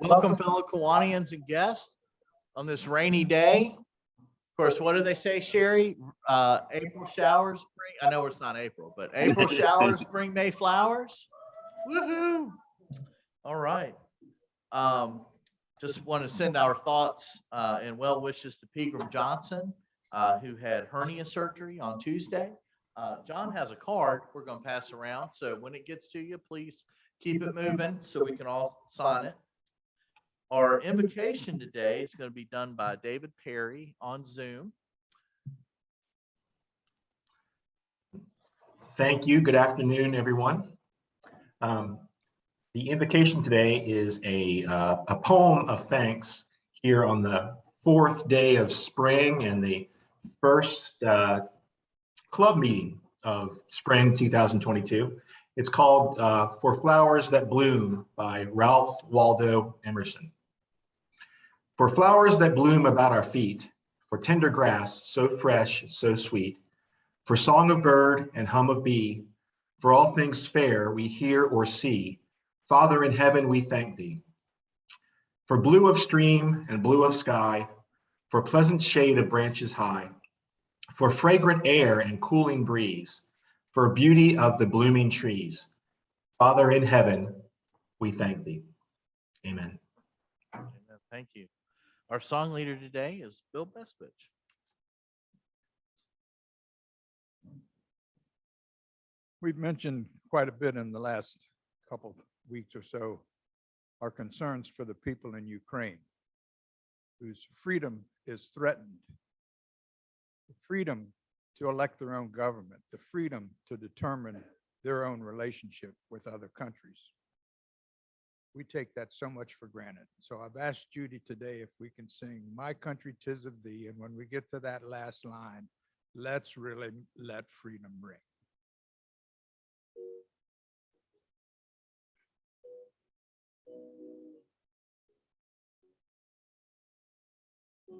Welcome, fellow Kiwanians and guests on this rainy day. Of course, what do they say, Sherry? April showers bring, I know it's not April, but April showers bring May flowers. Woohoo! All right. Just want to send our thoughts and well wishes to Pegram Johnson, who had hernia surgery on Tuesday. John has a card we're going to pass around. So when it gets to you, please keep it moving so we can all sign it. Our invocation today is going to be done by David Perry on Zoom. Thank you. Good afternoon, everyone. The invocation today is a poem of thanks here on the 4th day of spring and the first club meeting of spring 2022. It's called For Flowers That Bloom by Ralph Waldo Emerson. For flowers that bloom about our feet, for tender grass so fresh, so sweet, for song of bird and hum of bee, for all things fair we hear or see, Father in heaven, we thank thee. For blue of stream and blue of sky, for pleasant shade of branches high, for fragrant air and cooling breeze, for beauty of the blooming trees, Father in heaven, we thank thee. Amen. Amen. Thank you. Our song leader today is Bill Bestwich. We've mentioned quite a bit in the last couple weeks or so our concerns for the people in Ukraine whose freedom is threatened. The freedom to elect their own government, the freedom to determine their own relationship with other countries. We take that so much for granted. So I've asked Judy today if we can sing My Country 'Tis of Thee. And when we get to that last line, let's really let freedom ring.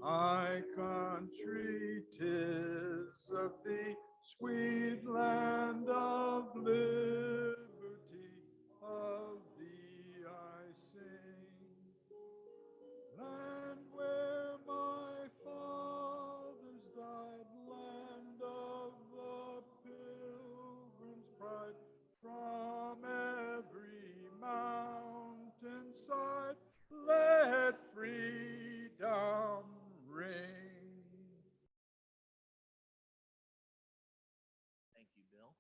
My country 'tis of thee, sweet land of liberty, of thee I sing. Land where my fathers died, land of the pilgrim's pride, from every mountainside, let freedom ring. Thank you, Bill.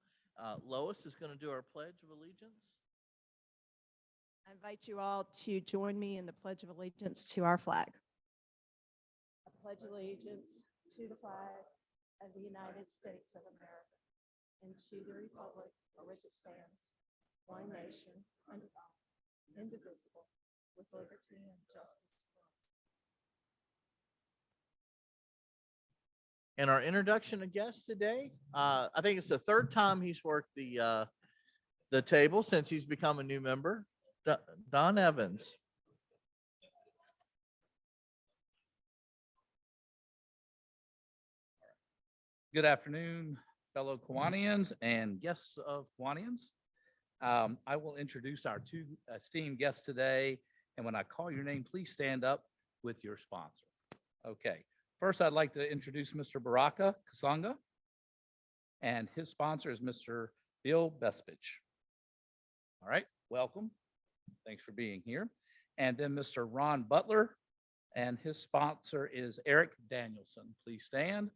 Lois is going to do our Pledge of Allegiance. I invite you all to join me in the Pledge of Allegiance to our flag. I pledge allegiance to the flag of the United States of America and to the republic for which it stands, one nation, under God, indivisible, with liberty and justice for all. And our introduction of guests today, I think it's the 3rd time he's worked the table since he's become a new member. Don Evans. Good afternoon, fellow Kiwanians and guests of Kiwanians. I will introduce our 2 esteemed guests today. And when I call your name, please stand up with your sponsor. Okay. First, I'd like to introduce Mr. Baraka Kasanga. And his sponsor is Mr. Bill Bestwich. All right. Welcome. Thanks for being here. And then Mr. Ron Butler. And his sponsor is Eric Danielson. Please stand.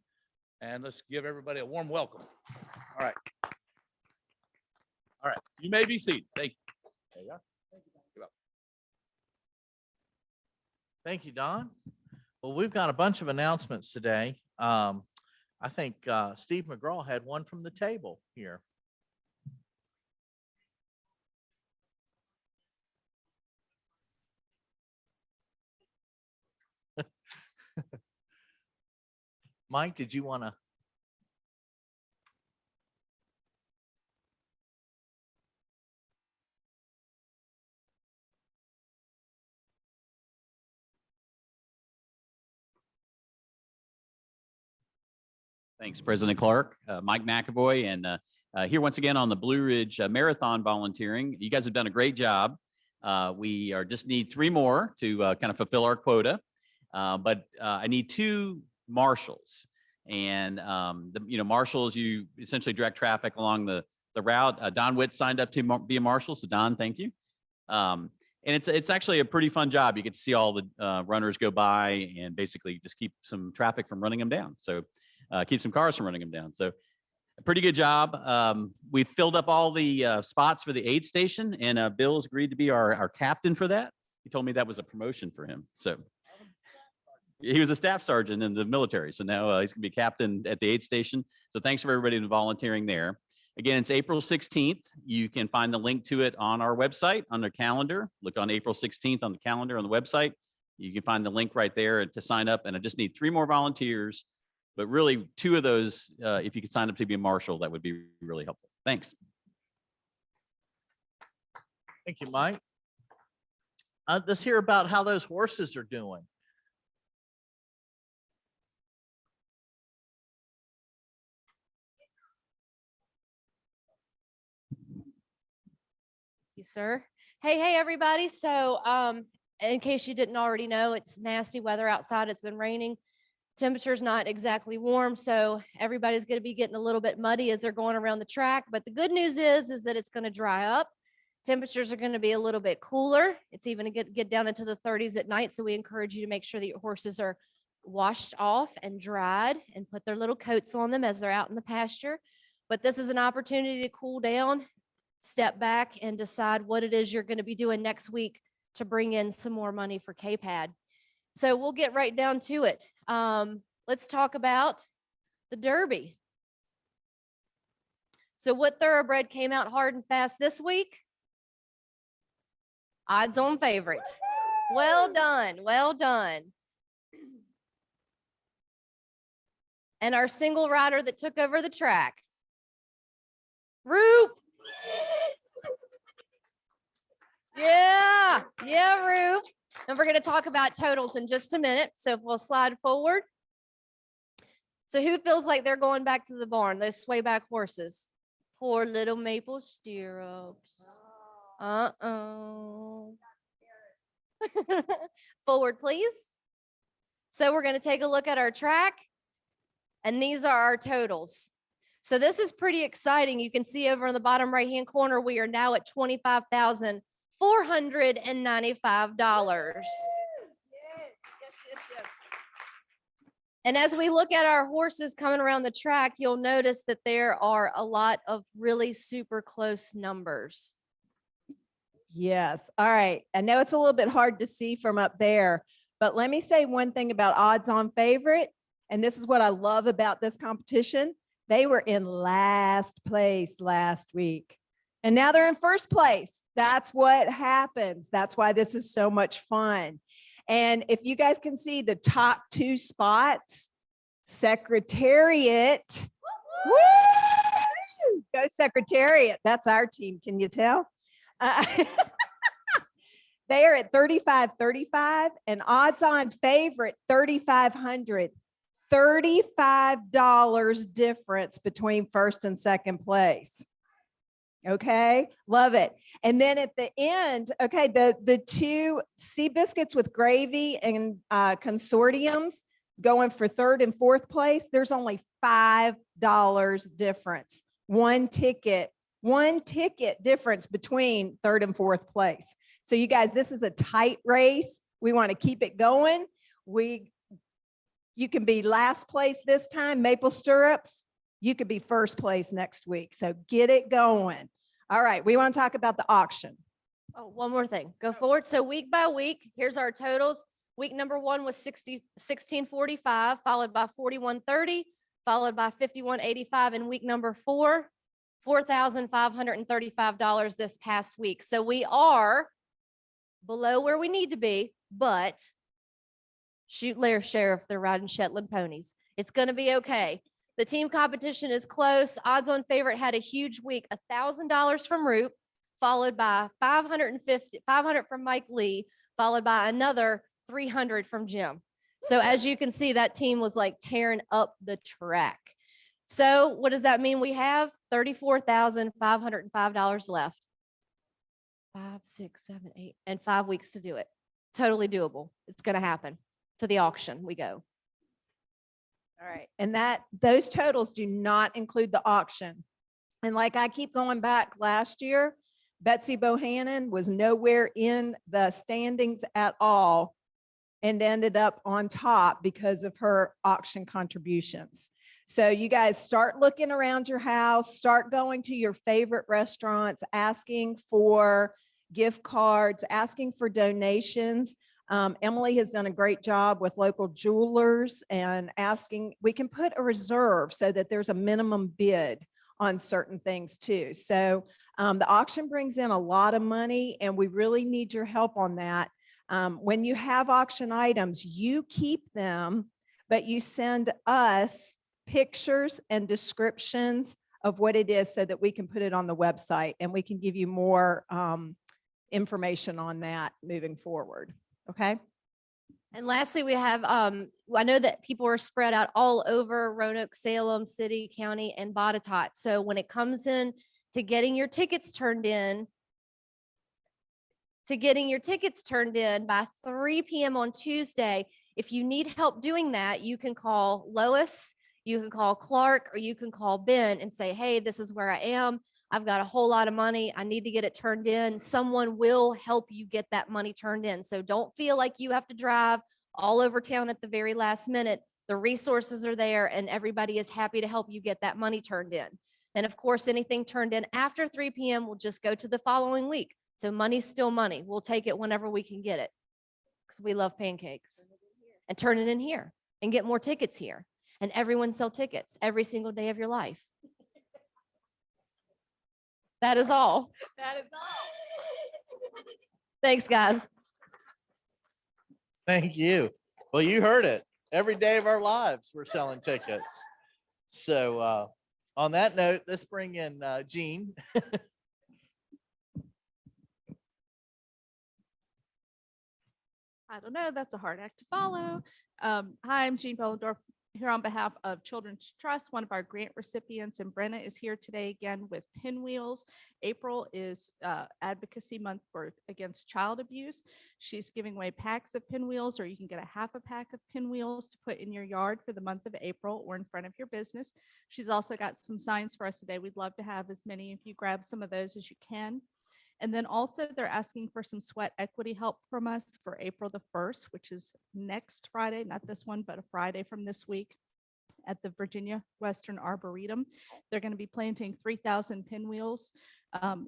And let's give everybody a warm welcome. All right. All right. You may be seated. Thank you. There you go. Thank you. Thank you, Don. Well, we've got a bunch of announcements today. I think Steve McGraw had one from the table here. Mike, did you want to? Thanks, President Clark. Mike McAvoy, and here once again on the Blue Ridge Marathon volunteering. You guys have done a great job. We just need 3 more to kind of fulfill our quota, but I need 2 marshals. And marshals, you essentially direct traffic along the route. Don Witt signed up to be a marshal, so Don, thank you. And it's actually a pretty fun job. You get to see all the runners go by and basically just keep some traffic from running them down. So keep some cars from running them down. So a pretty good job. We filled up all the spots for the aid station, and Bill's agreed to be our captain for that. He told me that was a promotion for him. So he was a staff sergeant in the military. So now he's gonna be captain at the aid station. So thanks for everybody volunteering there. Again, it's April 16th. You can find the link to it on our website under calendar. Look on April 16th on the calendar on the website. You can find the link right there to sign up. And I just need 3 more volunteers. But really, 2 of those, if you could sign up to be a marshal, that would be really helpful. Thanks. Thank you, Mike. Let's hear about how those horses are doing. You, sir. Hey, everybody. So, in case you didn't already know, it's nasty weather outside. It's been raining. Temperature's not exactly warm, so everybody's going to be getting a little bit muddy as they're going around the track. But the good news is that it's going to dry up. Temperatures are going to be a little bit cooler. It's even going to get down into the 30s at night. So we encourage you to make sure that your horses are washed off and dried and put their little coats on them as they're out in the pasture. But this is an opportunity to cool down, step back, and decide what it is you're going to be doing next week to bring in some more money for KPAD. So we'll get right down to it. Let's talk about the Derby. So what thoroughbred came out hard and fast this week? Odds on favorites. Well done. Well done. And our single rider that took over the track, Roop. Yeah, Roop. And we're going to talk about totals in just a minute. So if we'll slide forward. So who feels like they're going back to the barn? Those sway back horses. Poor little maple stirrups. Uh-oh. Forward, please. So we're going to take a look at our track. And these are our totals. So this is pretty exciting. You can see over in the bottom right-hand corner, we are now at $25,495. Yes. And as we look at our horses coming around the track, you'll notice that there are a lot of really super close numbers. Yes. All right. I know it's a little bit hard to see from up there, but let me say one thing about odds on favorite. And this is what I love about this competition. They were in last place last week, and now they're in first place. That's what happens. That's why this is so much fun. And if you guys can see the top 2 spots, Secretariat. Woo! Go Secretariat. That's our team. Can you tell? They are at 35.35 and odds on favorite 3,500. $35 difference between first and second place. Okay, love it. And then at the end, okay, the 2 sea biscuits with gravy and consortiums going for 3rd and 4th place, there's only $5 difference. One ticket difference between 3rd and 4th place. So you guys, this is a tight race. We want to keep it going. You can be last place this time, maple stirrups. You could be first place next week. So get it going. All right, we want to talk about the auction. Oh, one more thing. Go forward. So week by week, here's our totals. Week number 1 was 1645, followed by 4130, followed by 5185. And week number 4, $4,535 this past week. So we are below where we need to be, but shoot Lair Sheriff, they're riding Shetland ponies. It's going to be okay. The team competition is close. Odds on favorite had a huge week, $1,000 from Roop, followed by $500 from Mike Lee, followed by another $300 from Jim. So as you can see, that team was like tearing up the track. So what does that mean? We have $34,505 left. 5, 6, 7, 8, and 5 weeks to do it. Totally doable. It's going to happen. To the auction we go. All right. And those totals do not include the auction. And like I keep going back, last year, Betsy Bohannon was nowhere in the standings at all and ended up on top because of her auction contributions. So you guys start looking around your house, start going to your favorite restaurants, asking for gift cards, asking for donations. Emily has done a great job with local jewelers and asking, we can put a reserve so that there's a minimum bid on certain things too. So the auction brings in a lot of money and we really need your help on that. When you have auction items, you keep them, but you send us pictures and descriptions of what it is so that we can put it on the website and we can give you more information on that moving forward. Okay. And lastly, we have, I know that people are spread out all over Roanoke, Salem City, County, and Botetourt. So when it comes in to getting your tickets turned in, by 3 p.m. on Tuesday, if you need help doing that, you can call Lois, you can call Clark, or you can call Ben and say, hey, this is where I am. I've got a whole lot of money. I need to get it turned in. Someone will help you get that money turned in. So don't feel like you have to drive all over town at the very last minute. The resources are there and everybody is happy to help you get that money turned in. And of course, anything turned in after 3 p.m. will just go to the following week. So money's still money. We'll take it whenever we can get it because we love pancakes. And turn it in here and get more tickets here. And everyone sell tickets every single day of your life. That is all. That is all. Thanks, guys. Thank you. Well, you heard it. Every day of our lives, we're selling tickets. So on that note, let's bring in Jean. I don't know, that's a hard act to follow. Hi, I'm Jean Bellendorf here on behalf of Children's Trust, one of our grant recipients, and Brenna is here today again with Pinwheels. April is Advocacy Month against child abuse. She's giving away packs of pinwheels, or you can get a half a pack of pinwheels to put in your yard for the month of April or in front of your business. She's also got some signs for us today. We'd love to have as many of you grab some of those as you can. And then also they're asking for some sweat equity help from us for April the 1st, which is next Friday, not this one, but a Friday from this week at the Virginia Western Arboretum. They're going to be planting 3,000 pinwheels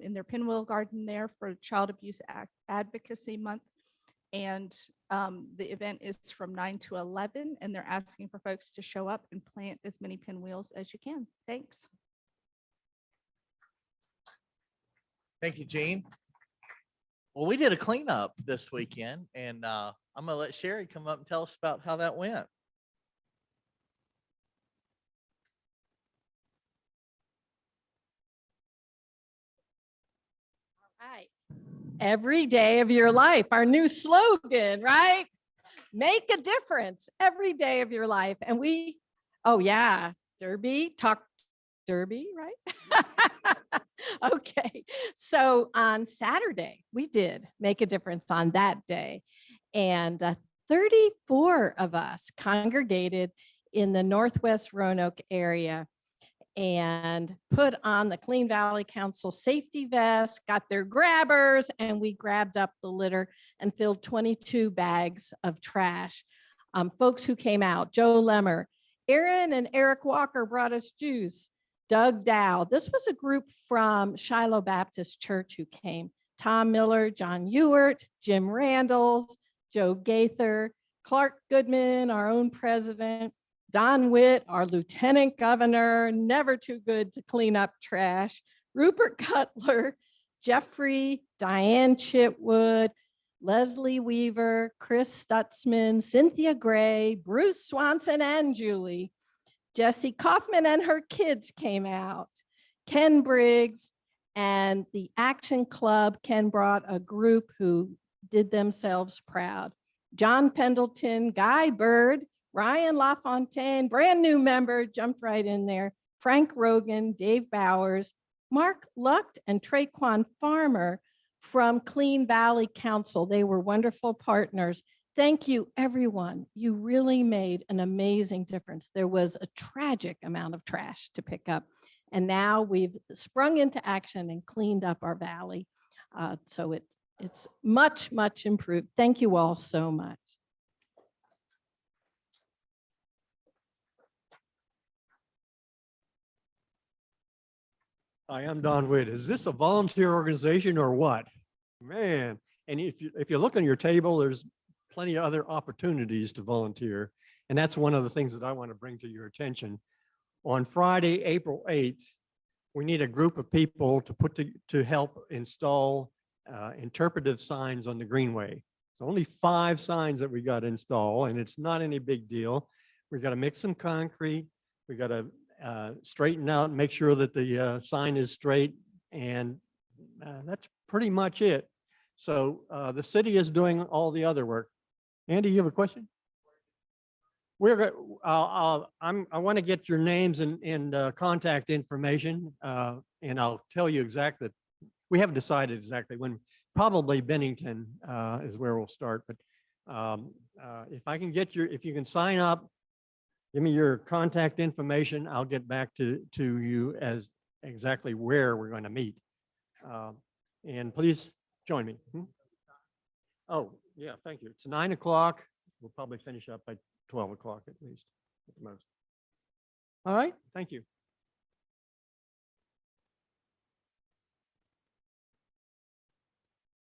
in their pinwheel garden there for Child Abuse Advocacy Month. And the event is from 9 to 11, and they're asking for folks to show up and plant as many pinwheels as you can. Thanks. Thank you, Jean. Well, we did a cleanup this weekend, and I'm going to let Sherry come up and tell us about how that went. Right. Every day of your life, our new slogan, right? Make a difference every day of your life. And oh yeah, Derby, talk Derby, right? Okay. So on Saturday, we did make a difference on that day. And 34 of us congregated in the Northwest Roanoke area and put on the Clean Valley Council safety vest, got their grabbers, and we grabbed up the litter and filled 22 bags of trash. Folks who came out, Joe Lemmer, Aaron and Eric Walker brought us juice. Doug Dow. This was a group from Shiloh Baptist Church who came. Tom Miller, John Ewart, Jim Randalls, Joe Gaither, Clark Goodman, our own president, Don Witt, our lieutenant governor, never too good to clean up trash, Rupert Cutler, Jeffrey, Diane Chitwood, Leslie Weaver, Chris Stutzman, Cynthia Gray, Bruce Swanson, and Julie. Jessie Kaufman and her kids came out. Ken Briggs and the Action Club. Ken brought a group who did themselves proud. John Pendleton, Guy Bird, Ryan LaFontaine, brand new member, jumped right in there. Frank Rogan, Dave Bowers, Mark Lucht, and Traquan Farmer from Clean Valley Council. They were wonderful partners. Thank you, everyone. You really made an amazing difference. There was a tragic amount of trash to pick up, and now we've sprung into action and cleaned up our valley. So it's much, much improved. Thank you all so much. Hi, I'm Don Witt. Is this a volunteer organization or what? Man, and if you look on your table, there's plenty of other opportunities to volunteer. And that's one of the things that I want to bring to your attention. On Friday, April 8th, we need a group of people to help install interpretive signs on the Greenway. It's only 5 signs that we got to install, and it's not any big deal. We got to mix some concrete. We got to straighten out and make sure that the sign is straight, and that's pretty much it. So the city is doing all the other work. Andy, you have a question? I want to get your names and contact information, and I'll tell you exactly. We haven't decided exactly when. Probably Bennington is where we'll start. But if I can get if you can sign up, give me your contact information. I'll get back to you as exactly where we're going to meet. And please join me. Oh, yeah, thank you. It's 9 o'clock. We'll probably finish up by 12 o'clock at least, at the most. All right, thank you.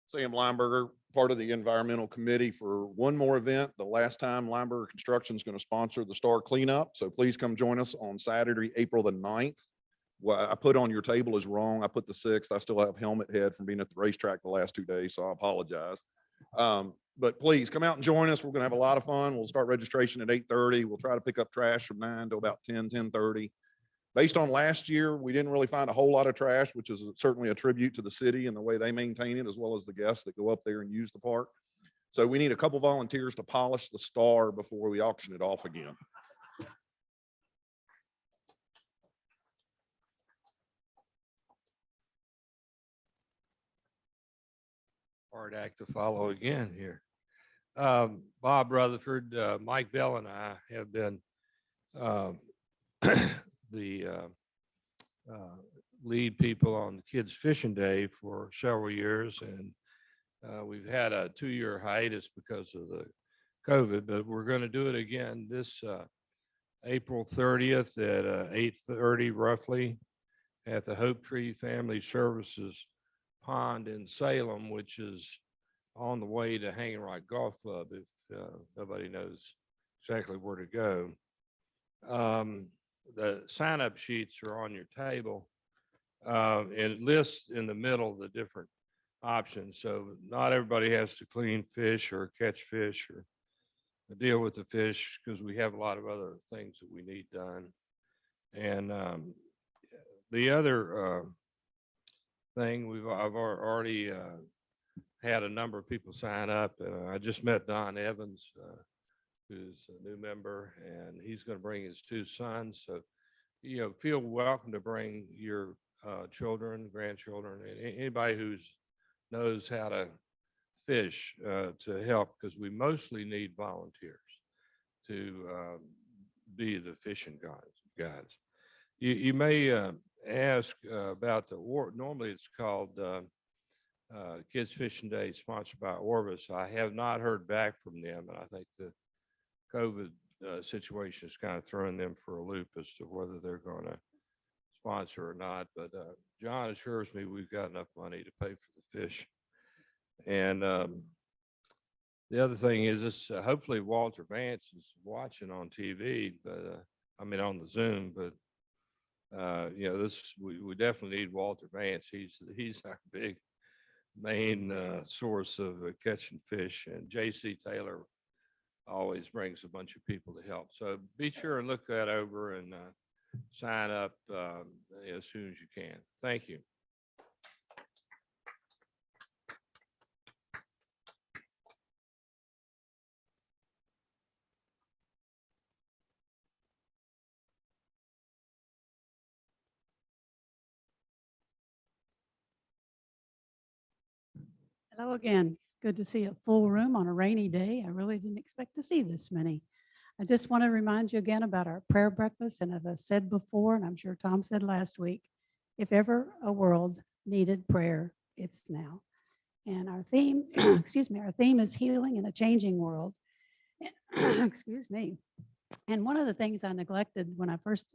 Sam Lineberger, part of the environmental committee for one more event. The last time Lineberger Construction is going to sponsor the Star Cleanup. So please come join us on Saturday, April the 9th. What I put on your table is wrong. I put the 6th. I still have helmet head from being at the racetrack the last 2 days, so I apologize. But please come out and join us. We're going to have a lot of fun. We'll start registration at 8:30. We'll try to pick up trash from 9 to about 10:30. Based on last year, we didn't really find a whole lot of trash, which is certainly a tribute to the city and the way they maintain it, as well as the guests that go up there and use the park. So we need a couple volunteers to polish the Star before we auction it off again. Hard act to follow again here. Bob Rutherford, Mike Bell and I have been the lead people on the Kids Fishing Day for several years, and we've had a 2-year hiatus because of the COVID, but we're going to do it again this April 30th at 8:30 roughly at the Hope Tree Family Services Pond in Salem, which is on the way to Hanging Rock Golf Club if nobody knows exactly where to go. The sign-up sheets are on your table, and it lists in the middle the different options. So not everybody has to clean fish or catch fish or deal with the fish, because we have a lot of other things that we need done. And the other thing, I've already had a number of people sign up. I just met Don Evans, who's a new member, and he's going to bring his 2 sons. So, feel welcome to bring your children, grandchildren, anybody who knows how to fish to help, because we mostly need volunteers to be the fishing guides. You may ask about normally it's called Kids Fishing Day, sponsored by Orvis. I have not heard back from them, and I think the COVID situation is kind of throwing them for a loop as to whether they're going to sponsor or not. But John assures me we've got enough money to pay for the fish. And the other thing is this, hopefully Walter Vance is watching on TV, but I mean on the Zoom, but we definitely need Walter Vance. He's our big main source of catching fish, and JC Taylor always brings a bunch of people to help. So be sure and look that over and sign up as soon as you can. Thank you. Hello again. Good to see a full room on a rainy day. I really didn't expect to see this many. I just want to remind you again about our prayer breakfast. And as I said before, and I'm sure Tom said last week, if ever a world needed prayer, it's now. And our theme, excuse me, our theme is healing in a changing world. Excuse me. And one of the things I neglected when I first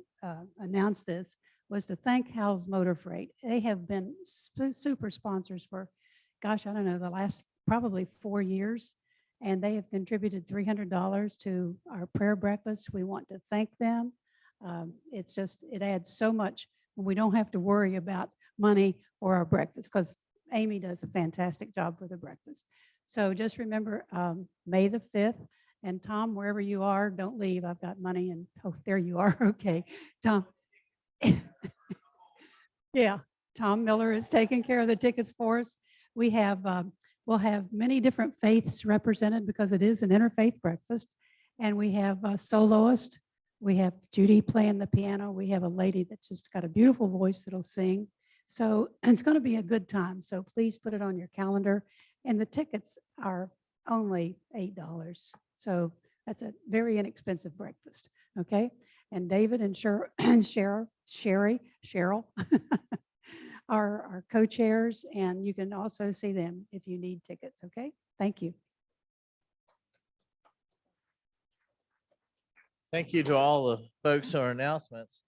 announced this was to thank Hal's Motor Freight. They have been super sponsors for, gosh, I don't know, the last probably 4 years. And they have contributed $300 to our prayer breakfast. We want to thank them. It's just, it adds so much when we don't have to worry about money for our breakfast, because Amy does a fantastic job for the breakfast. So just remember, May the 5th. And Tom, wherever you are, don't leave. I've got money and, oh, there you are. Okay, Tom. Yeah, Tom Miller is taking care of the tickets for us. We have, we'll have many different faiths represented because it is an interfaith breakfast. And we have a soloist. We have Judy playing the piano. We have a lady that's just got a beautiful voice that'll sing. So it's going to be a good time. So please put it on your calendar. And the tickets are only $8. So that's a very inexpensive breakfast. Okay. And David and Cheryl are our co-chairs, and you can also see them if you need tickets. Okay. Thank you. Thank you to all the folks on our announcements.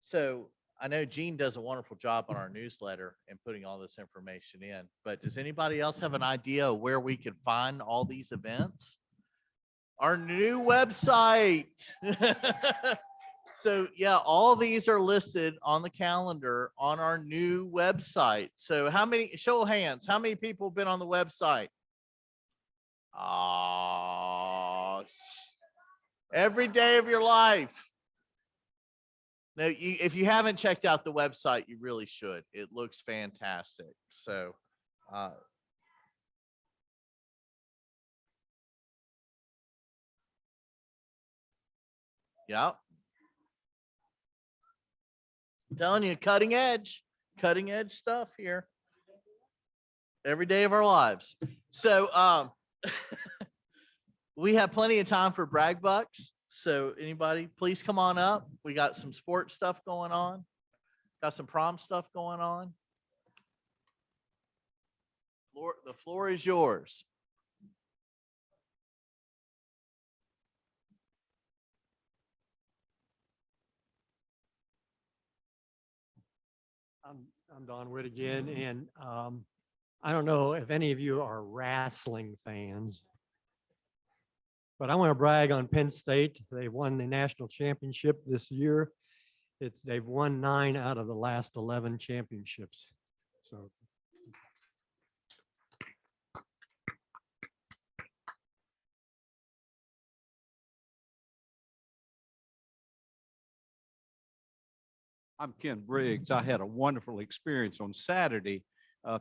So I know Gene does a wonderful job on our newsletter and putting all this information in, but does anybody else have an idea of where we can find all these events? Our new website. So yeah, all these are listed on the calendar on our new website. So how many, show of hands, how many people have been on the website? Every day of your life. No, if you haven't checked out the website, you really should. It looks fantastic. So, yeah. I'm telling you, cutting edge stuff here. Every day of our lives. So, we have plenty of time for brag bucks. So anybody, please come on up. We got some sports stuff going on. Got some prom stuff going on. The floor is yours. I'm Don Witt again, and I don't know if any of you are wrestling fans, but I want to brag on Penn State. They won the national championship this year. They've won 9 out of the last 11 championships. So I'm Ken Briggs. I had a wonderful experience on Saturday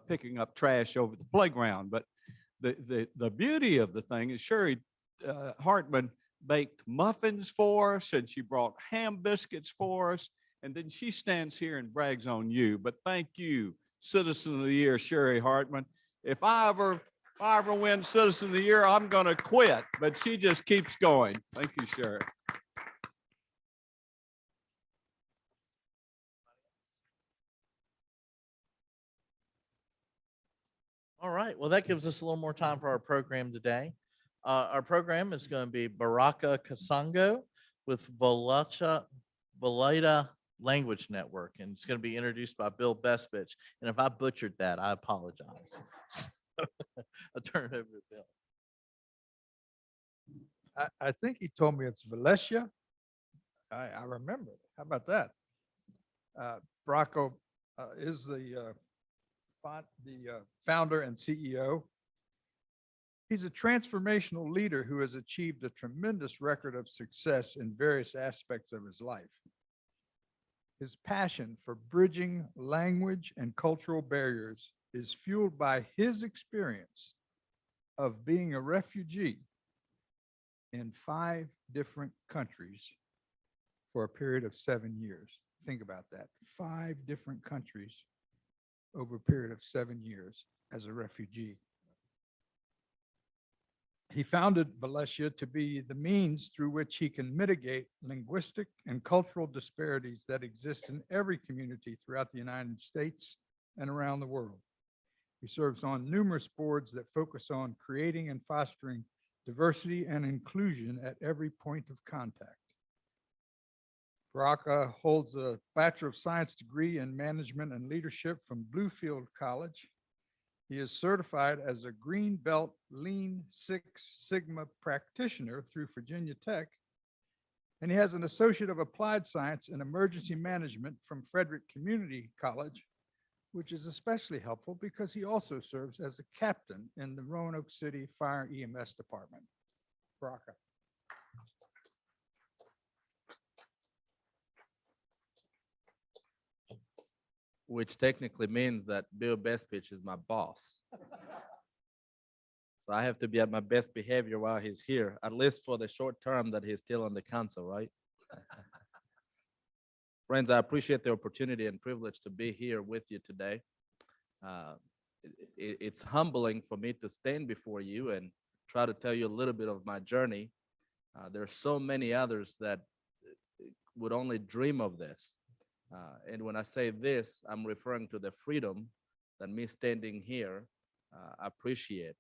picking up trash over the playground. But the beauty of the thing is Sherry Hartman baked muffins for us, and she brought ham biscuits for us. And then she stands here and brags on you. But thank you, Citizen of the Year, Sherry Hartman. If I ever win Citizen of the Year, I'm going to quit. But she just keeps going. Thank you, Sherry. All right. Well, that gives us a little more time for our program today. Our program is going to be Baraka Kasango with Valeta Language Network, and it's going to be introduced by Bill Bestbitch. And if I butchered that, I apologize. I'll turn it over to Bill. I think he told me it's Valencia. I remember. How about that? Bracco is the founder and CEO. He's a transformational leader who has achieved a tremendous record of success in various aspects of his life. His passion for bridging language and cultural barriers is fueled by his experience of being a refugee in 5 different countries for a period of 7 years. Think about that. 5 different countries over a period of 7 years as a refugee. He founded Valencia to be the means through which he can mitigate linguistic and cultural disparities that exist in every community throughout the United States and around the world. He serves on numerous boards that focus on creating and fostering diversity and inclusion at every point of contact. Baraka holds a Bachelor of Science degree in Management and Leadership from Bluefield College. He is certified as a Green Belt Lean Six Sigma practitioner through Virginia Tech. And he has an Associate of Applied Science in Emergency Management from Frederick Community College, which is especially helpful because he also serves as a captain in the Roanoke City Fire EMS Department. Baraka. Which technically means that Bill Bestpitch is my boss. So I have to be at my best behavior while he's here, at least for the short term that he's still on the council, right? Friends, I appreciate the opportunity and privilege to be here with you today. It's humbling for me to stand before you and try to tell you a little bit of my journey. There are so many others that would only dream of this. And when I say this, I'm referring to the freedom that me standing here appreciate.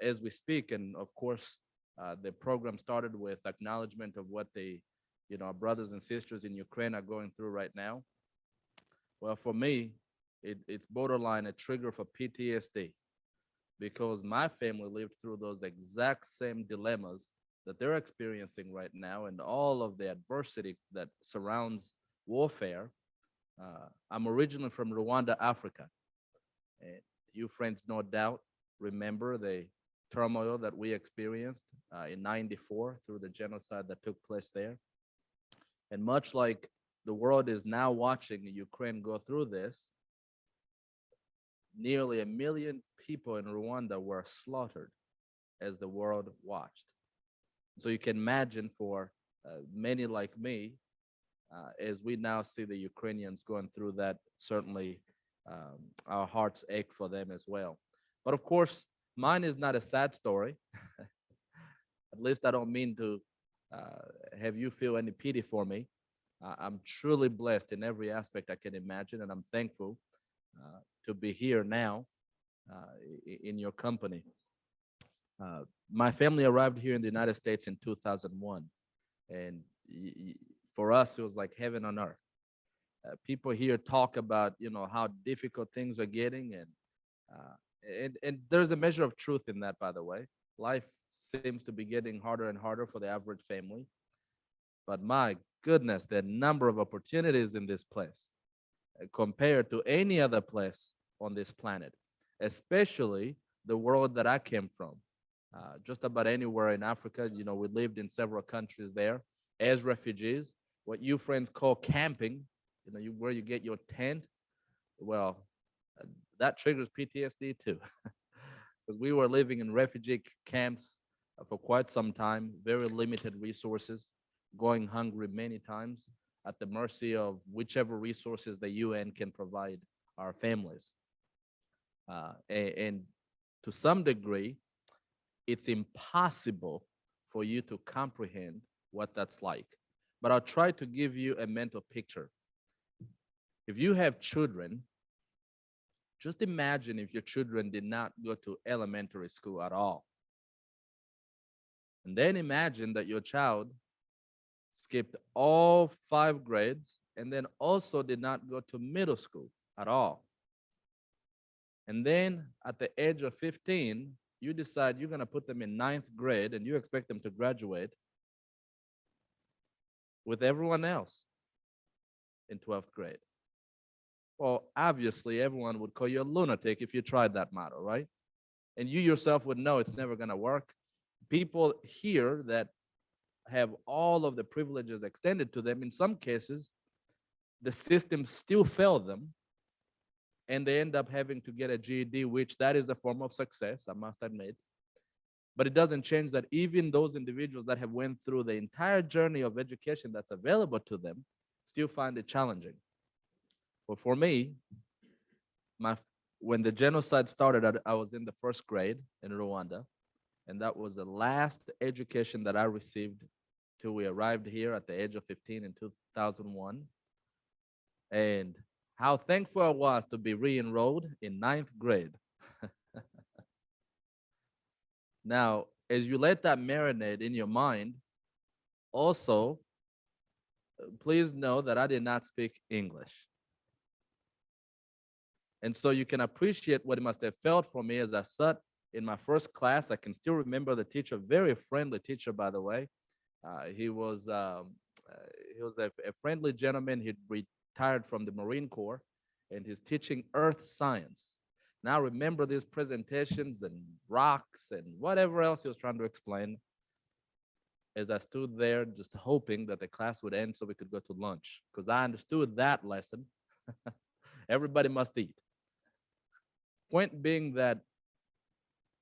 As we speak, and of course, the program started with acknowledgement of what our brothers and sisters in Ukraine are going through right now. Well, for me, it's borderline a trigger for PTSD, because my family lived through those exact same dilemmas that they're experiencing right now, and all of the adversity that surrounds warfare. I'm originally from Rwanda, Africa. And you friends, no doubt, remember the turmoil that we experienced in '94 through the genocide that took place there. And much like the world is now watching Ukraine go through this, nearly 1 million people in Rwanda were slaughtered as the world watched. So you can imagine for many like me, as we now see the Ukrainians going through that, certainly our hearts ache for them as well. But of course, mine is not a sad story. At least I don't mean to have you feel any pity for me. I'm truly blessed in every aspect I can imagine, and I'm thankful to be here now in your company. My family arrived here in the United States in 2001, and for us, it was like heaven on earth. People here talk about, how difficult things are getting, and there's a measure of truth in that, by the way. Life seems to be getting harder and harder for the average family. But my goodness, the number of opportunities in this place compared to any other place on this planet, especially the world that I came from. Just about anywhere in Africa, we lived in several countries there as refugees. What you friends call camping, where you get your tent, well, that triggers PTSD too. Because we were living in refugee camps for quite some time, very limited resources, going hungry many times, at the mercy of whichever resources the UN can provide our families. And to some degree, it's impossible for you to comprehend what that's like. But I'll try to give you a mental picture. If you have children, just imagine if your children did not go to elementary school at all. And then imagine that your child skipped all 5 grades and then also did not go to middle school at all. And then at the age of 15, you decide you're going to put them in 9th grade and you expect them to graduate with everyone else in 12th grade. Well, obviously, everyone would call you a lunatic if you tried that model, right? And you yourself would know it's never going to work. People here that have all of the privileges extended to them, in some cases, the system still failed them, and they end up having to get a GED, which that is a form of success, I must admit. But it doesn't change that even those individuals that have went through the entire journey of education that's available to them still find it challenging. But for me, when the genocide started, I was in the 1st grade in Rwanda, And that was the last education that I received till we arrived here at the age of 15 in 2001. And how thankful I was to be re-enrolled in 9th grade. Now, as you let that marinate in your mind, also, please know that I did not speak English. And so you can appreciate what it must have felt for me as I sat in my first class. I can still remember the teacher, very friendly teacher, by the way. He was a friendly gentleman. He'd retired from the Marine Corps, and he's teaching earth science. Now remember these presentations and rocks and whatever else he was trying to explain, as I stood there just hoping that the class would end so we could go to lunch, because I understood that lesson. Everybody must eat. Point being that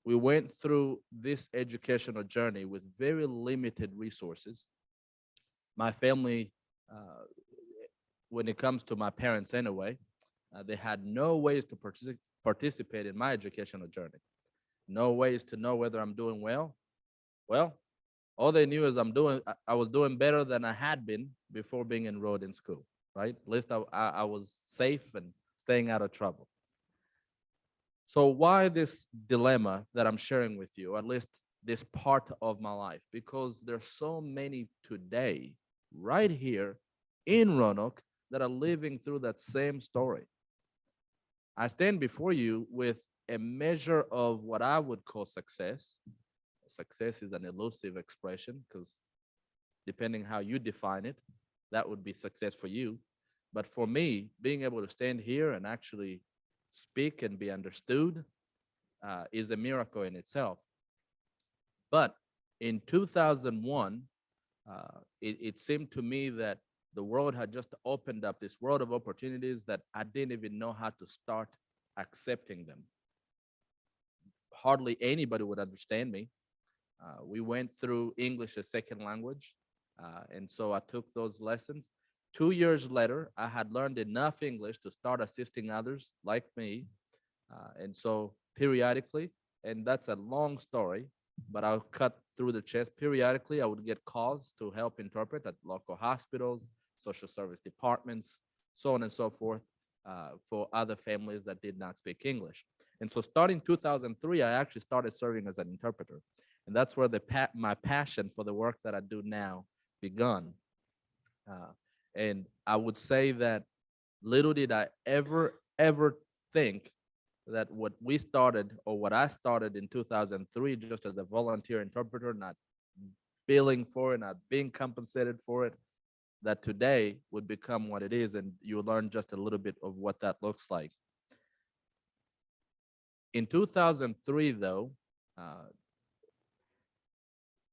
we went through this educational journey with very limited resources. My family, when it comes to my parents anyway, they had no ways to participate in my educational journey. No ways to know whether I'm doing well. Well, all they knew is I was doing better than I had been before being enrolled in school, right? At least I was safe and staying out of trouble. So why this dilemma that I'm sharing with you, at least this part of my life? Because there's so many today, right here in Roanoke, that are living through that same story. I stand before you with a measure of what I would call success. Success is an elusive expression, because depending how you define it, that would be success for you. But for me, being able to stand here and actually speak and be understood is a miracle in itself. But in 2001, it seemed to me that the world had just opened up, this world of opportunities that I didn't even know how to start accepting them. Hardly anybody would understand me. We went through English as second language, and so I took those lessons. 2 years later, I had learned enough English to start assisting others like me. And so periodically, and that's a long story, but I'll cut through the chest. Periodically, I would get calls to help interpret at local hospitals, social service departments, so on and so forth, for other families that did not speak English. And so starting 2003, I actually started serving as an interpreter. And that's where my passion for the work that I do now begun. And I would say that little did I ever think that what we started, or what I started in 2003, just as a volunteer interpreter, not billing for it, not being compensated for it, that today would become what it is. And you'll learn just a little bit of what that looks like. In 2003, though,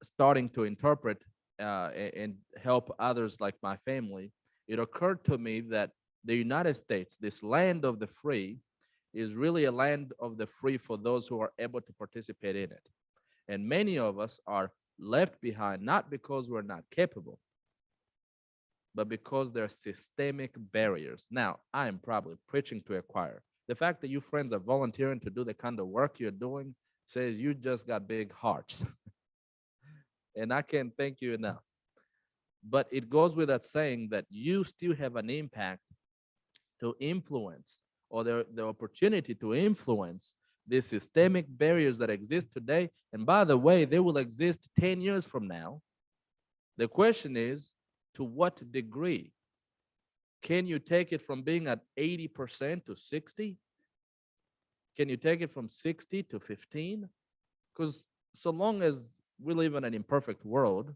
starting to interpret and help others like my family, it occurred to me that the United States, this land of the free, is really a land of the free for those who are able to participate in it. And many of us are left behind, not because we're not capable, but because there are systemic barriers. Now, I am probably preaching to a choir. The fact that you friends are volunteering to do the kind of work you're doing says you just got big hearts. And I can't thank you enough. But it goes with that saying that you still have an impact to influence, or the opportunity to influence the systemic barriers that exist today. And by the way, they will exist 10 years from now. The question is, to what degree? Can you take it from being at 80% to 60? Can you take it from 60 to 15? Because so long as we live in an imperfect world,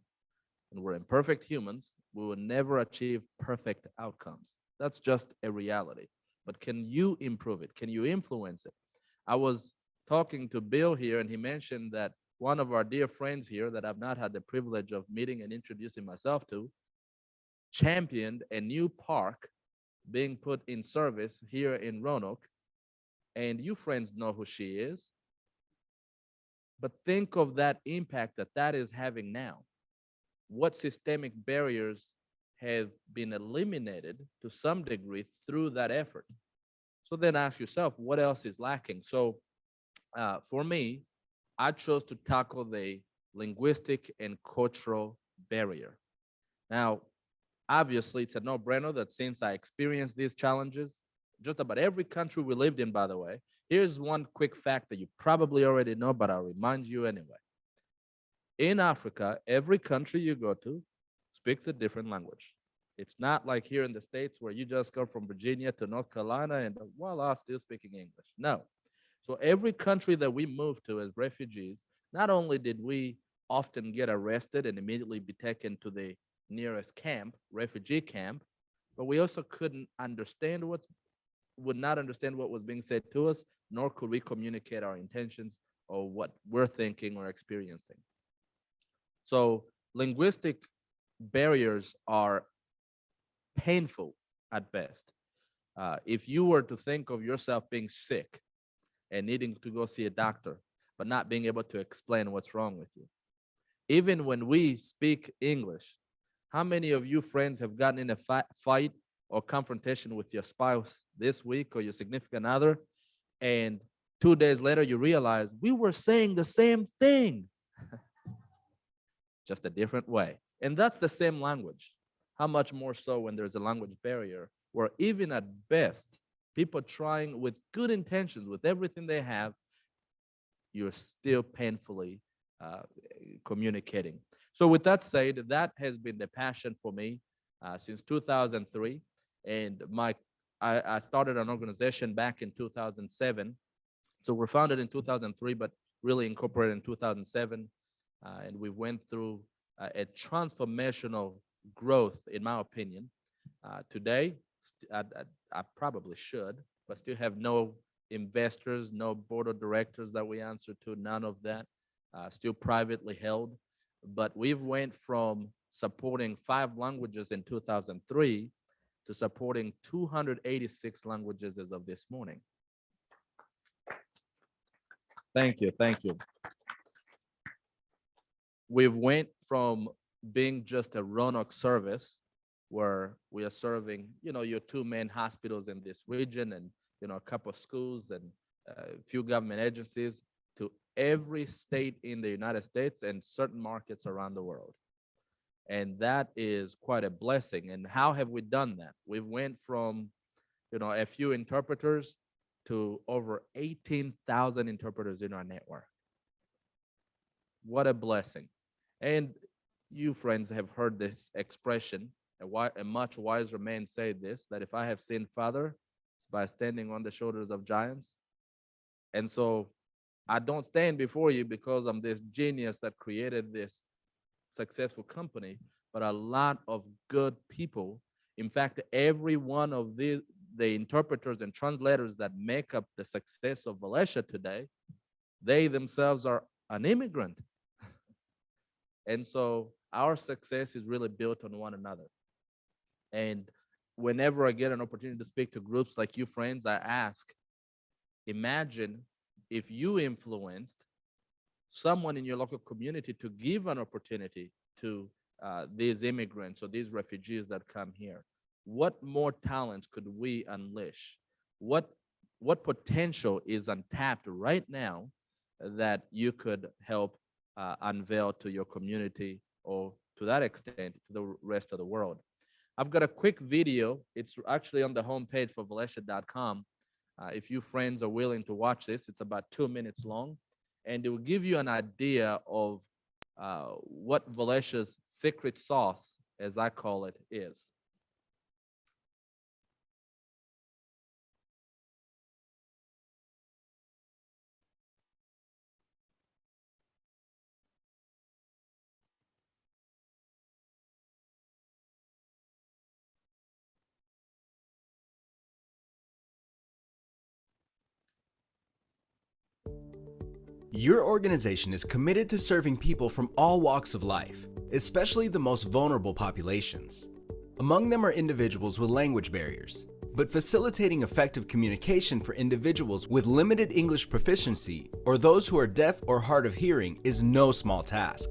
and we're imperfect humans, we will never achieve perfect outcomes. That's just a reality. But can you improve it? Can you influence it? I was talking to Bill here, and he mentioned that one of our dear friends here that I've not had the privilege of meeting and introducing myself to championed a new park being put in service here in Roanoke. And you friends know who she is. But think of that impact that that is having now. What systemic barriers have been eliminated to some degree through that effort? So then ask yourself, what else is lacking? So for me, I chose to tackle the linguistic and cultural barrier. Now, obviously, it's a no-brainer that since I experienced these challenges, just about every country we lived in, by the way, here's one quick fact that you probably already know, but I'll remind you anyway. In Africa, every country you go to speaks a different language. It's not like here in the States where you just go from Virginia to North Carolina and voila, still speaking English. No. So every country that we moved to as refugees, not only did we often get arrested and immediately be taken to the nearest camp, refugee camp, but we also would not understand what was being said to us, nor could we communicate our intentions or what we're thinking or experiencing. So linguistic barriers are painful at best. If you were to think of yourself being sick and needing to go see a doctor, but not being able to explain what's wrong with you. Even when we speak English, how many of you friends have gotten in a fight or confrontation with your spouse this week or your significant other, and 2 days later you realize we were saying the same thing, just a different way. And that's the same language. How much more so when there's a language barrier, where even at best, people trying with good intentions, with everything they have, you're still painfully communicating. So with that said, that has been the passion for me since 2003. And I started an organization back in 2007. So we're founded in 2003, but really incorporated in 2007. And we went through a transformational growth, in my opinion. Today, I probably should, but still have no investors, no board of directors that we answer to, none of that, still privately held. But we've went from supporting 5 languages in 2003 to supporting 286 languages as of this morning. Thank you, thank you. We've went from being just a Roanoke service where we are serving, your 2 main hospitals in this region and, a couple of schools and a few government agencies, to every state in the United States and certain markets around the world. And that is quite a blessing. And how have we done that? We've went from, a few interpreters to over 18,000 interpreters in our network. What a blessing. And you friends have heard this expression, a much wiser man said this, that if I have seen Father, it's by standing on the shoulders of giants. And so I don't stand before you because I'm this genius that created this successful company, but a lot of good people. In fact, every one of the interpreters and translators that make up the success of Valencia today, they themselves are an immigrant. And so our success is really built on one another. And whenever I get an opportunity to speak to groups like you friends, I ask, imagine if you influenced someone in your local community to give an opportunity to these immigrants or these refugees that come here. What more talents could we unleash? What potential is untapped right now that you could help unveil to your community, or to that extent, to the rest of the world? I've got a quick video. It's actually on the homepage for Valencia.com. If you friends are willing to watch this, it's about 2 minutes long, and it will give you an idea of what Valencia's secret sauce, as I call it, is. Your organization is committed to serving people from all walks of life, especially the most vulnerable populations. Among them are individuals with language barriers, but facilitating effective communication for individuals with limited English proficiency or those who are deaf or hard of hearing is no small task.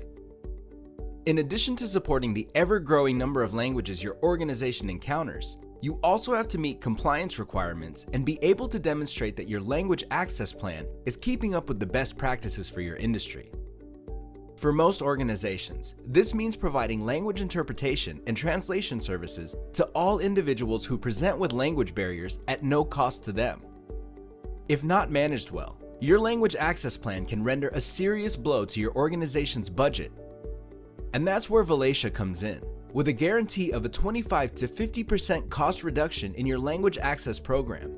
In addition to supporting the ever-growing number of languages your organization encounters, You also have to meet compliance requirements and be able to demonstrate that your language access plan is keeping up with the best practices for your industry. For most organizations, this means providing language interpretation and translation services to all individuals who present with language barriers at no cost to them. If not managed well, your language access plan can render a serious blow to your organization's budget. And that's where Valencia comes in, with a guarantee of a 25 to 50% cost reduction in your language access program.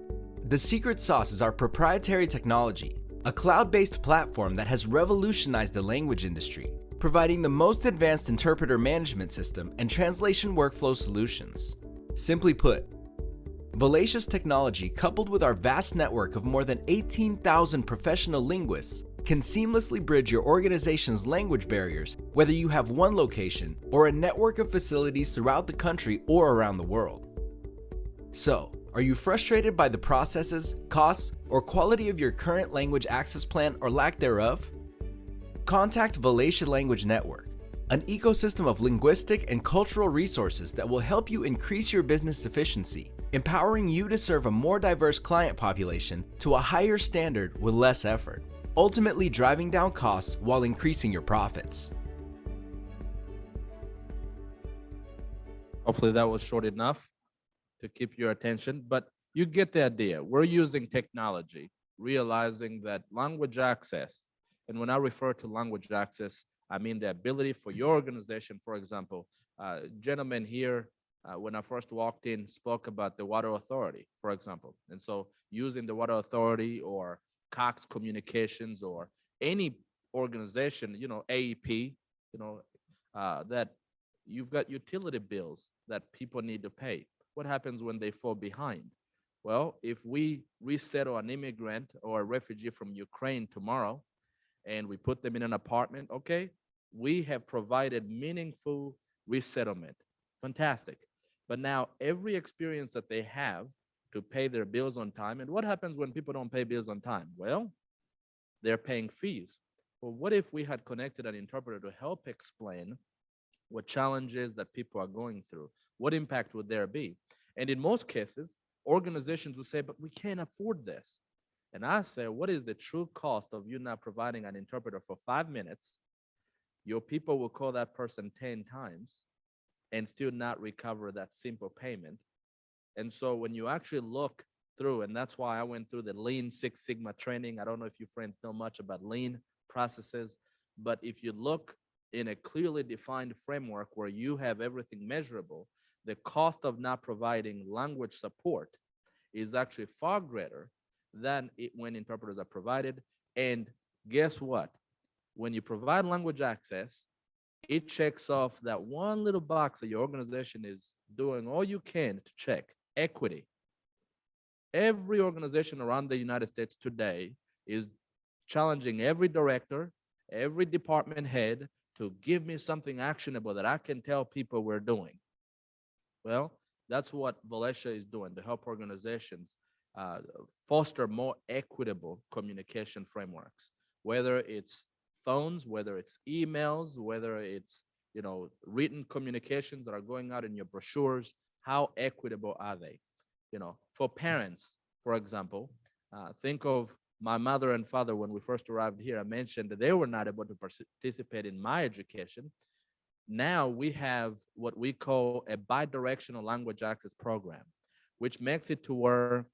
The secret sauce is our proprietary technology, a cloud-based platform that has revolutionized the language industry, providing the most advanced interpreter management system and translation workflow solutions. Simply put, Valencia's technology, coupled with our vast network of more than 18,000 professional linguists, can seamlessly bridge your organization's language barriers, whether you have one location or a network of facilities throughout the country or around the world. So, are you frustrated by the processes, costs, or quality of your current language access plan or lack thereof? Contact Valencia Language Network, an ecosystem of linguistic and cultural resources that will help you increase your business efficiency, empowering you to serve a more diverse client population to a higher standard with less effort, ultimately driving down costs while increasing your profits. Hopefully that was short enough to keep your attention, but you get the idea. We're using technology, realizing that language access, and when I refer to language access, I mean the ability for your organization, for example, gentlemen here, when I first walked in, spoke about the water authority, for example. And so using the water authority or Cox Communications or any organization, AEP, that you've got utility bills that people need to pay. What happens when they fall behind? Well, if we resettle an immigrant or a refugee from Ukraine tomorrow and we put them in an apartment, okay, we have provided meaningful resettlement. Fantastic. But now every experience that they have to pay their bills on time, and what happens when people don't pay bills on time? Well, they're paying fees. Well, what if we had connected an interpreter to help explain what challenges that people are going through? What impact would there be? And in most cases, organizations will say, but we can't afford this. And I say, what is the true cost of you not providing an interpreter for 5 minutes? Your people will call that person 10 times and still not recover that simple payment. And so when you actually look through, and that's why I went through the Lean Six Sigma training. I don't know if you friends know much about lean processes, but if you look in a clearly defined framework where you have everything measurable, the cost of not providing language support is actually far greater than when interpreters are provided. And guess what? When you provide language access, it checks off that one little box that your organization is doing all you can to check equity. Every organization around the United States today is challenging every director, every department head to give me something actionable that I can tell people we're doing. Well, that's what Valencia is doing to help organizations foster more equitable communication frameworks, whether it's phones, whether it's emails, whether it's written communications that are going out in your brochures. How equitable are they? For parents, for example, think of my mother and father. When we first arrived here, I mentioned that they were not able to participate in my education. Now we have what we call a bi-directional language access program, which makes it to where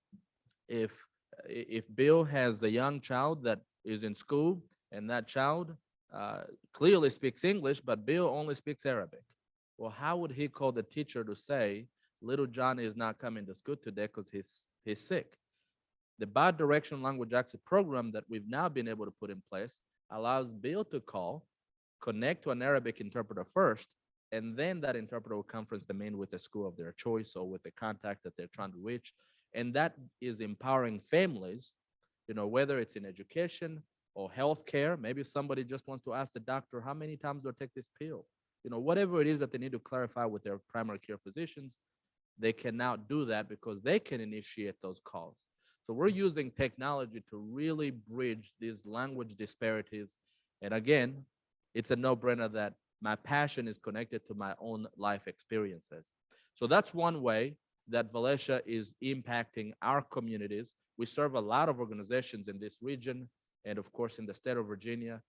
if Bill has a young child that is in school and that child clearly speaks English, but Bill only speaks Arabic, well, how would he call the teacher to say, little John is not coming to school today because he's sick? The bi-directional language access program that we've now been able to put in place allows Bill to call, connect to an Arabic interpreter first, and then that interpreter will conference them in with a school of their choice or with a contact that they're trying to reach. And that is empowering families, whether it's in education or healthcare. Maybe somebody just wants to ask the doctor, how many times do I take this pill? Whatever it is that they need to clarify with their primary care physicians, they can now do that because they can initiate those calls. So we're using technology to really bridge these language disparities. And again, it's a no-brainer that my passion is connected to my own life experiences. So that's one way that Valencia is impacting our communities. We serve a lot of organizations in this region and of course in the state of Virginia.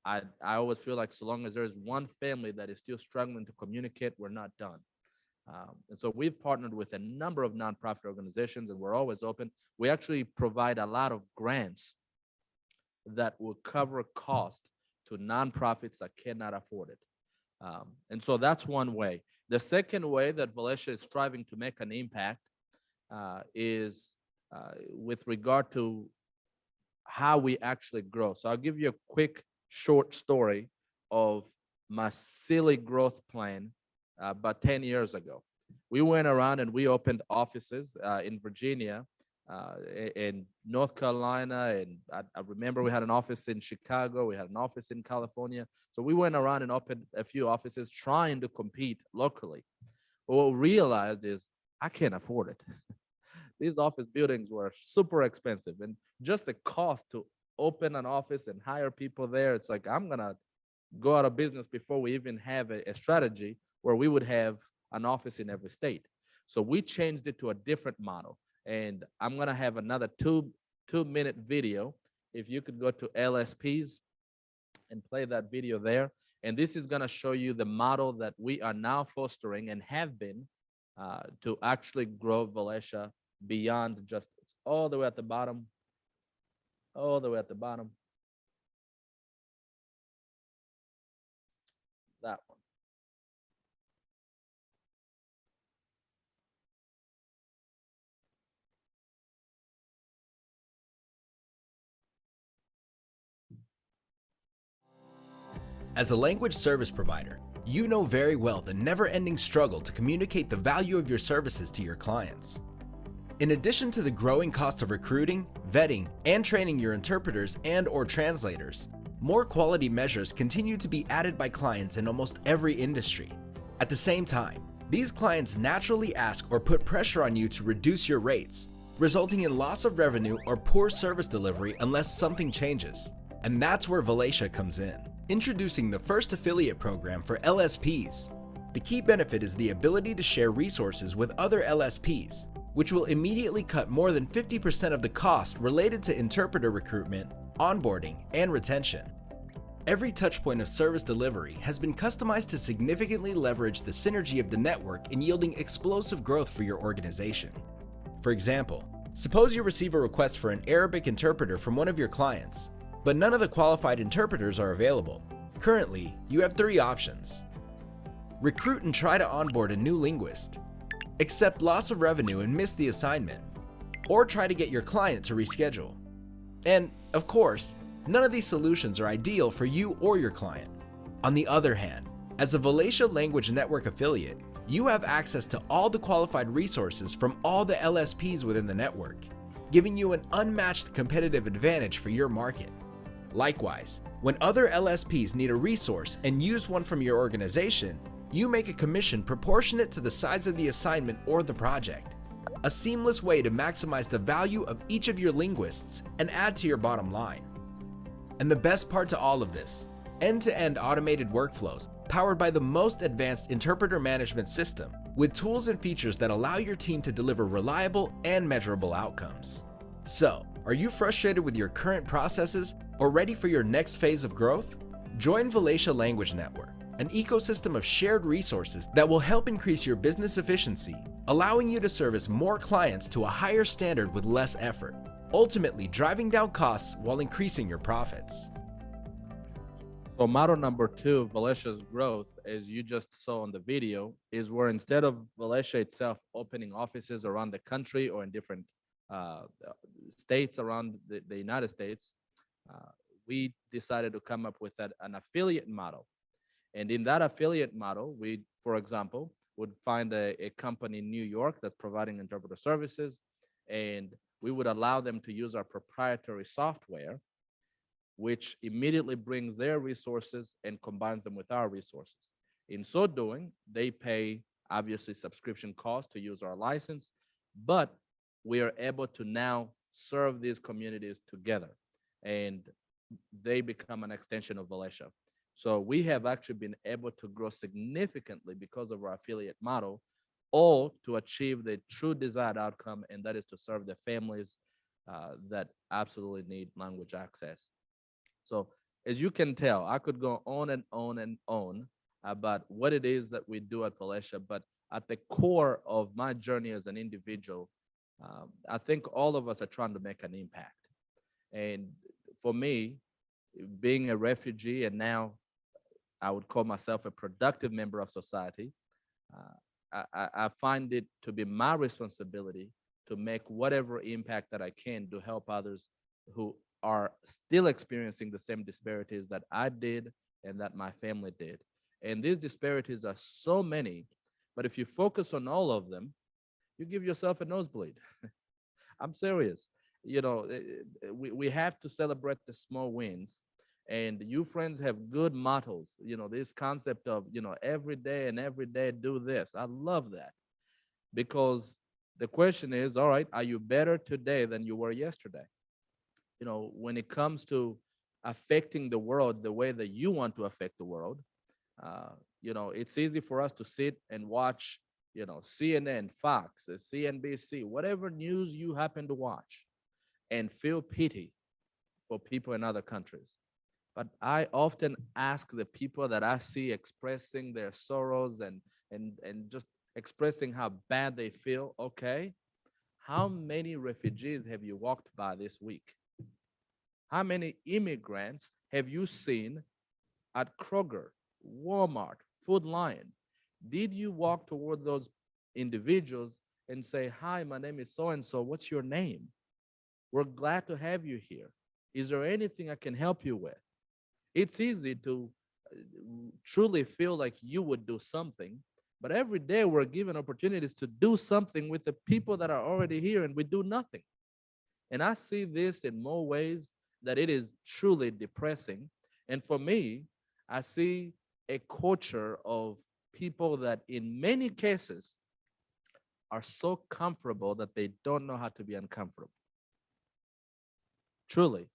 I always feel like so long as there is one family that is still struggling to communicate, we're not done. And so we've partnered with a number of nonprofit organizations and we're always open. We actually provide a lot of grants that will cover cost to nonprofits that cannot afford it. And so that's one way. The second way that Valencia is striving to make an impact is with regard to how we actually grow. So I'll give you a quick, short story of my silly growth plan about 10 years ago. We went around and we opened offices in Virginia, in North Carolina, and I remember we had an office in Chicago, we had an office in California. So we went around and opened a few offices trying to compete locally. But what we realized is I can't afford it. These office buildings were super expensive, and just the cost to open an office and hire people there, it's like I'm gonna go out of business before we even have a strategy where we would have an office in every state. So we changed it to a different model. And I'm gonna have another two-minute video. If you could go to LSPs and play that video there. And this is gonna show you the model that we are now fostering and have been to actually grow Valencia beyond just all the way at the bottom, all the way at the bottom. That one. As a language service provider, you know very well the never-ending struggle to communicate the value of your services to your clients. In addition to the growing cost of recruiting, vetting, and training your interpreters and/or translators, more quality measures continue to be added by clients in almost every industry. At the same time, these clients naturally ask or put pressure on you to reduce your rates, resulting in loss of revenue or poor service delivery unless something changes. And that's where Valencia comes in. Introducing the first affiliate program for LSPs. The key benefit is the ability to share resources with other LSPs, which will immediately cut more than 50% of the cost related to interpreter recruitment, onboarding, and retention. Every touchpoint of service delivery has been customized to significantly leverage the synergy of the network in yielding explosive growth for your organization. For example, suppose you receive a request for an Arabic interpreter from one of your clients, but none of the qualified interpreters are available. Currently, you have 3 options. Recruit and try to onboard a new linguist, accept loss of revenue and miss the assignment, or try to get your client to reschedule. And, of course, none of these solutions are ideal for you or your client. On the other hand, as a Valencia Language Network affiliate, you have access to all the qualified resources from all the LSPs within the network, giving you an unmatched competitive advantage for your market. Likewise, when other LSPs need a resource and use one from your organization, you make a commission proportionate to the size of the assignment or the project. A seamless way to maximize the value of each of your linguists and add to your bottom line. And the best part to all of this, end-to-end automated workflows powered by the most advanced interpreter management system with tools and features that allow your team to deliver reliable and measurable outcomes. So, are you frustrated with your current processes or ready for your next phase of growth? Join Valencia Language Network, an ecosystem of shared resources that will help increase your business efficiency, allowing you to service more clients to a higher standard with less effort, ultimately driving down costs while increasing your profits. So model number 2 of Valencia's growth, as you just saw in the video, is where instead of Valencia itself opening offices around the country or in different states around the United States, we decided to come up with an affiliate model. And in that affiliate model, we, for example, would find a company in New York that's providing interpreter services, and we would allow them to use our proprietary software, which immediately brings their resources and combines them with our resources. In so doing, they pay obviously subscription costs to use our license, but we are able to now serve these communities together, and they become an extension of Valencia. So we have actually been able to grow significantly because of our affiliate model all to achieve the true desired outcome, and that is to serve the families that absolutely need language access. So as you can tell, I could go on and on and on about what it is that we do at Valencia, but at the core of my journey as an individual, I think all of us are trying to make an impact. And for me, being a refugee and now I would call myself a productive member of society, I find it to be my responsibility to make whatever impact that I can to help others who are still experiencing the same disparities that I did and that my family did. And these disparities are so many, but if you focus on all of them, you give yourself a nosebleed. I'm serious. You know, we have to celebrate the small wins. And you friends have good mottos, you know, this concept of, you know, every day and every day do this. I love that, because the question is, all right, are you better today than you were yesterday? You know, when it comes to affecting the world the way that you want to affect the world, you know, it's easy for us to sit and watch, you know, CNN, Fox, CNBC, whatever news you happen to watch, and feel pity for people in other countries. But I often ask the people that I see expressing their sorrows and just expressing how bad they feel, okay, how many refugees have you walked by this week? How many immigrants have you seen at Kroger, Walmart, Food Lion? Did you walk toward those individuals and say, hi, my name is so-and-so, what's your name? We're glad to have you here. Is there anything I can help you with? It's easy to truly feel like you would do something, but every day we're given opportunities to do something with the people that are already here, and we do nothing. And I see this in more ways that it is truly depressing. And for me, I see a culture of people that in many cases are so comfortable that they don't know how to be uncomfortable. Truly.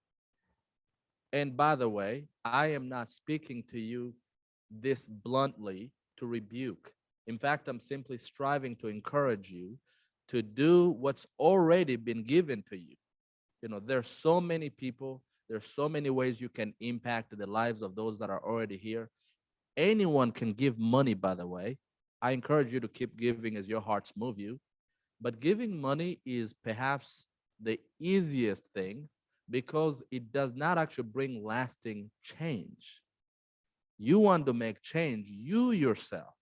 And by the way, I am not speaking to you this bluntly to rebuke. In fact, I'm simply striving to encourage you to do what's already been given to you. You know, there's so many people, there's so many ways you can impact the lives of those that are already here. Anyone can give money, by the way. I encourage you to keep giving as your hearts move you. But giving money is perhaps the easiest thing, because it does not actually bring lasting change. You want to make change, you yourself,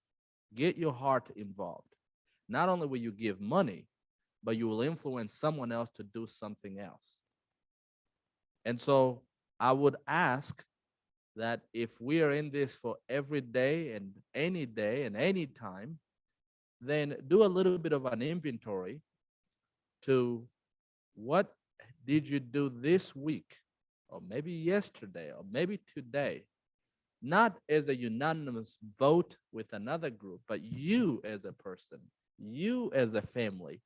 get your heart involved. Not only will you give money, but you will influence someone else to do something else. And so I would ask that if we are in this for every day and any time, then do a little bit of an inventory to what did you do this week, or maybe yesterday, or maybe today, not as a unanimous vote with another group, but you as a person, you as a family,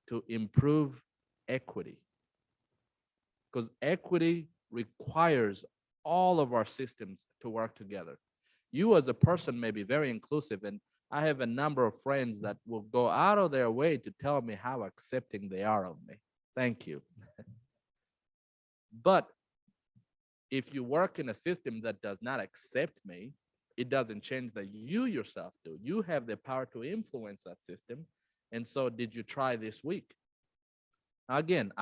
to improve equity. Because equity requires all of our systems to work together. You as a person may be very inclusive, and I have a number of friends that will go out of their way to tell me how accepting they are of me. Thank you. But if you work in a system that does not accept me, it doesn't change that you yourself do. You have the power to influence that system. And so did you try this week? Again,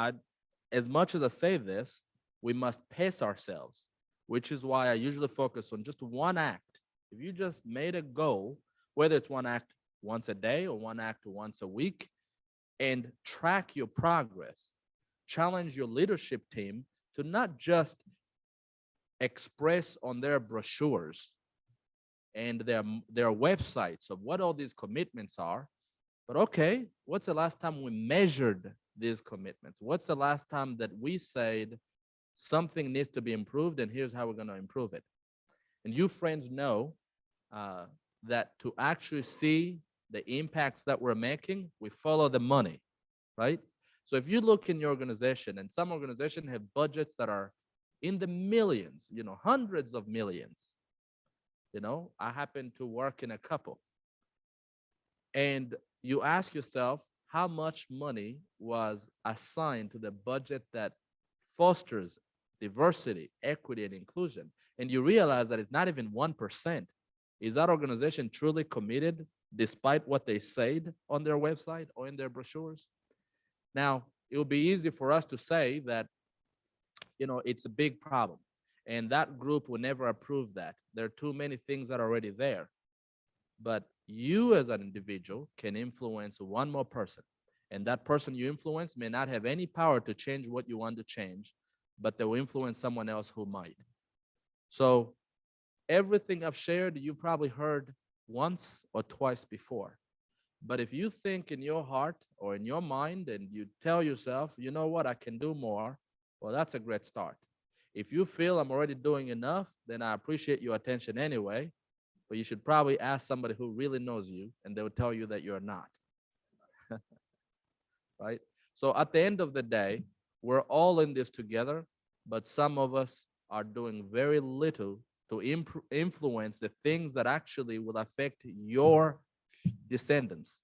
as much as I say this, we must pace ourselves, which is why I usually focus on just one act. If you just made a goal, whether it's one act once a day or one act once a week, and track your progress, challenge your leadership team to not just express on their brochures and their websites of what all these commitments are, but okay, what's the last time we measured these commitments? What's the last time that we said something needs to be improved and here's how we're going to improve it? And you friends know that to actually see the impacts that we're making, we follow the money, right? So if you look in your organization, and some organizations have budgets that are in the millions, you know, hundreds of millions. You know, I happen to work in a couple. And you ask yourself, how much money was assigned to the budget that fosters diversity, equity, and inclusion? And you realize that it's not even 1%. Is that organization truly committed despite what they said on their website or in their brochures? Now, it would be easy for us to say that, it's a big problem, and that group will never approve that. There are too many things that are already there. But you as an individual can influence one more person. And that person you influence may not have any power to change what you want to change, but they will influence someone else who might. So everything I've shared, you probably heard once or twice before. But if you think in your heart or in your mind and you tell yourself, you know what, I can do more, well, that's a great start. If you feel I'm already doing enough, then I appreciate your attention anyway. But you should probably ask somebody who really knows you, and they will tell you that you're not. Right? So at the end of the day, we're all in this together, but some of us are doing very little to influence the things that actually will affect your descendants.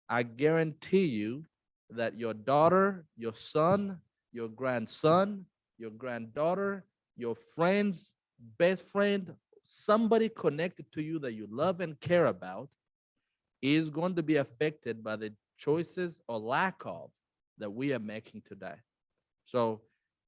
I guarantee you that your daughter, your son, your grandson, your granddaughter, your friend's best friend, somebody connected to you that you love and care about is going to be affected by the choices or lack of that we are making today. So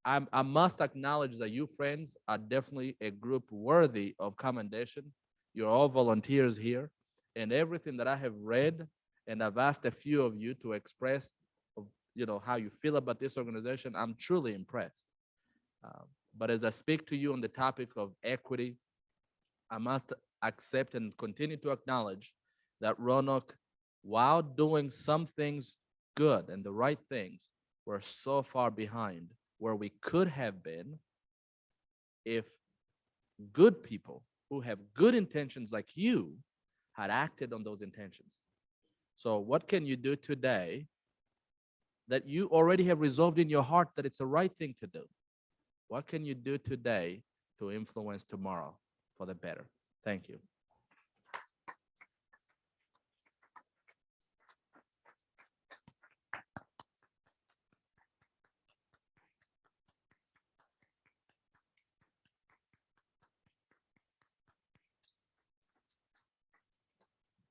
I must acknowledge that you friends are definitely a group worthy of commendation. You're all volunteers here, and everything that I have read, and I've asked a few of you to express, how you feel about this organization, I'm truly impressed. But as I speak to you on the topic of equity, I must accept and continue to acknowledge that Roanoke, while doing some things good and the right things, we're so far behind where we could have been if good people who have good intentions like you had acted on those intentions. So what can you do today that you already have resolved in your heart that it's the right thing to do? What can you do today to influence tomorrow for the better? Thank you.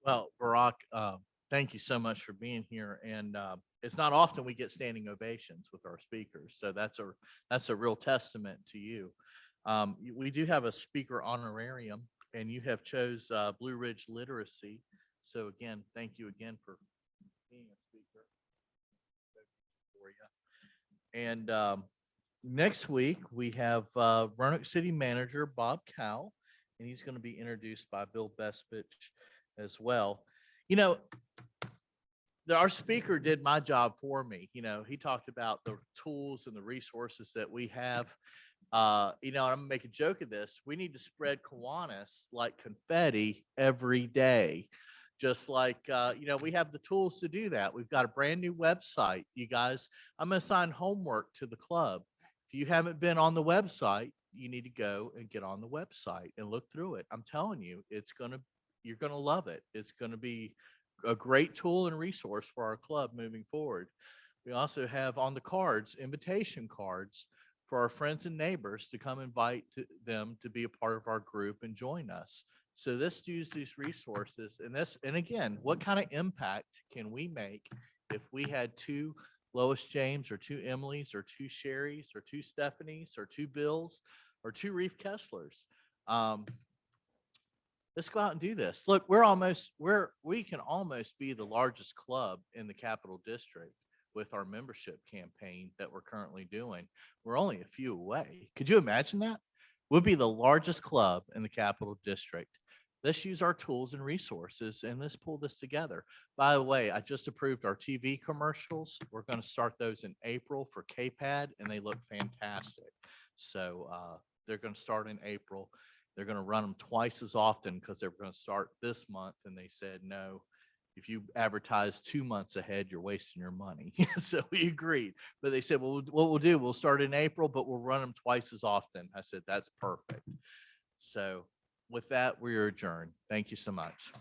Well, Barack, thank you so much for being here. And it's not often we get standing ovations with our speakers, so that's a real testament to you. We do have a speaker honorarium, and you have chose Blue Ridge Literacy. So again, thank you again for being a speaker for you. And next week we have Roanoke City Manager Bob Cowell, and he's going to be introduced by Bill Bespich as well. Our speaker did my job for me. He talked about the tools and the resources that we have. And I'm gonna make a joke of this. We need to spread Kiwanis like confetti every day. Just like, we have the tools to do that. We've got a brand new website, you guys. I'm going to assign homework to the club. If you haven't been on the website, you need to go and get on the website and look through it. I'm telling you, you're going to love it. It's going to be a great tool and resource for our club moving forward. We also have on the cards, invitation cards for our friends and neighbors to come invite them to be a part of our group and join us. So let's use these resources. And again, what kind of impact can we make if we had 2 Lois James or 2 Emilys or 2 Sherrys or 2 Stephanies or 2 Bills or 2 Reef Kesslers? Let's go out and do this. Look, we can almost be the largest club in the Capital District with our membership campaign that we're currently doing. We're only a few away. Could you imagine that? We'll be the largest club in the Capital District. Let's use our tools and resources and let's pull this together. By the way, I just approved our TV commercials. We're going to start those in April for KPAD, and they look fantastic. So they're going to start in April. They're going to run them twice as often because they're going to start this month. And they said, no, if you advertise 2 months ahead, you're wasting your money. So we agreed. But they said, well, what we'll do, we'll start in April, but we'll run them twice as often. I said, that's perfect. So with that, we are adjourned. Thank you so much.